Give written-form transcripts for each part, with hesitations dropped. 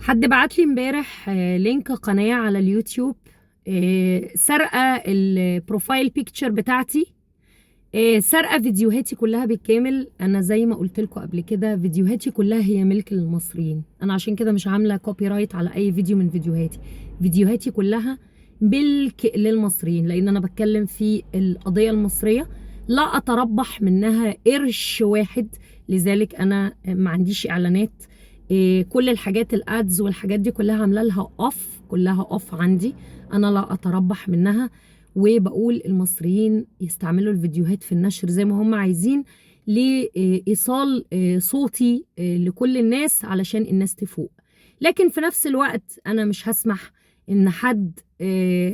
حد بعت لي امبارح لينك قناة على اليوتيوب، سرقة البروفايل بيكتشر بتاعتي، سرقة فيديوهاتي كلها بالكامل. انا زي ما قلت لكم قبل كده فيديوهاتي كلها هي ملك للمصريين، انا عشان كده مش عاملة كوبي رايت على اي فيديو من فيديوهاتي. فيديوهاتي كلها ملك للمصريين، لان انا بتكلم في القضية المصرية، لا اتربح منها قرش واحد. لذلك انا ما عنديش اعلانات، كل الحاجات الادز والحاجات دي كلها عامله لها اوف، كلها اوف عندي، انا لا اتربح منها. وبقول المصريين يستعملوا الفيديوهات في النشر زي ما هم عايزين، لإيصال صوتي لكل الناس علشان الناس تفوق. لكن في نفس الوقت أنا مش هسمح إن حد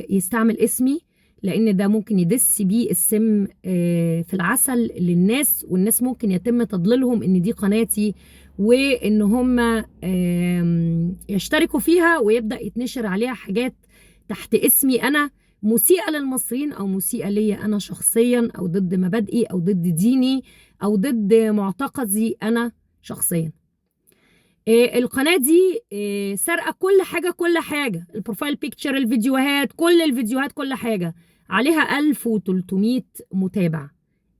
يستعمل اسمي، لأن ده ممكن يدس بيه السم في العسل للناس، والناس ممكن يتم تضليلهم إن دي قناتي، وإن هم يشتركوا فيها ويبدأ يتنشر عليها حاجات تحت اسمي أنا، مسيئة للمصريين أو مسيئة ليا أنا شخصيا، أو ضد مبادئي أو ضد ديني أو ضد معتقدي أنا شخصيا. القناة دي سرقة كل حاجة، كل حاجة، البروفايل بيكتشر، الفيديوهات، كل الفيديوهات، كل حاجة. عليها 1300 متابع،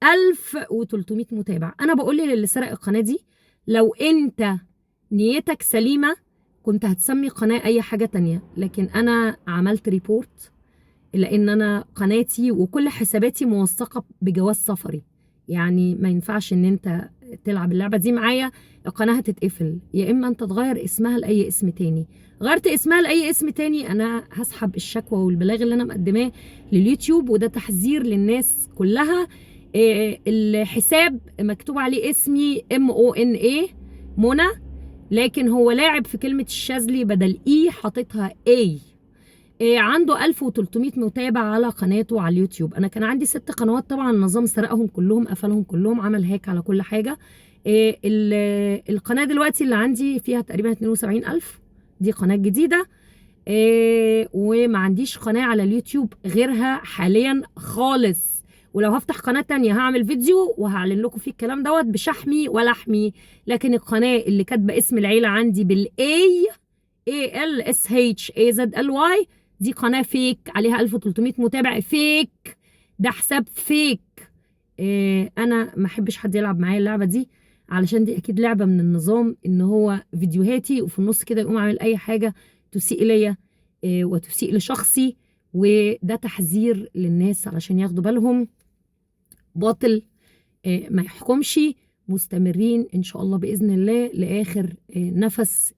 1300 متابع. أنا بقول للي سرق القناة دي، لو أنت نيتك سليمة كنت هتسمي قناة أي حاجة تانية، لكن أنا عملت ريبورت لان انا قناتي وكل حساباتي موثقه بجواز سفري. يعني ما ينفعش ان انت تلعب اللعبه دي معايا، القناه هتتقفل، يا اما انت تغير اسمها لاي اسم تاني. غيرت اسمها لاي اسم تاني انا هسحب الشكوى والبلاغ اللي انا مقدماه لليوتيوب، وده تحذير للناس كلها. الحساب مكتوب عليه اسمي MONA، منى، لكن هو لاعب في كلمه الشاذلي، بدل اي حاططها اي. عنده 1300 متابع على قناته على اليوتيوب. انا كان عندي 6 قنوات، طبعا النظام سرقهم كلهم، قفلهم كلهم، عمل هيك على كل حاجه. القناه دلوقتي اللي عندي فيها تقريبا 72000، دي قناه جديده. وما عنديش قناه على اليوتيوب غيرها حاليا خالص. ولو هفتح قناه تانية هعمل فيديو وهعلن لكم فيه الكلام دوت بشحمي ولحمي. لكن القناه اللي كاتبه اسم العيله عندي بالاي ALSHAZLY دي قناة فيك، عليها 1300 متابع فيك، ده حساب فيك. انا ما احبش حد يلعب معايا اللعبة دي، علشان دي اكيد لعبة من النظام، ان هو فيديوهاتي وفي النص كده يقوم عامل اي حاجة تسيء ليا وتسيء لشخصي. وده تحذير للناس علشان ياخدوا بالهم. باطل ما يحكمش، مستمرين ان شاء الله باذن الله لاخر نفس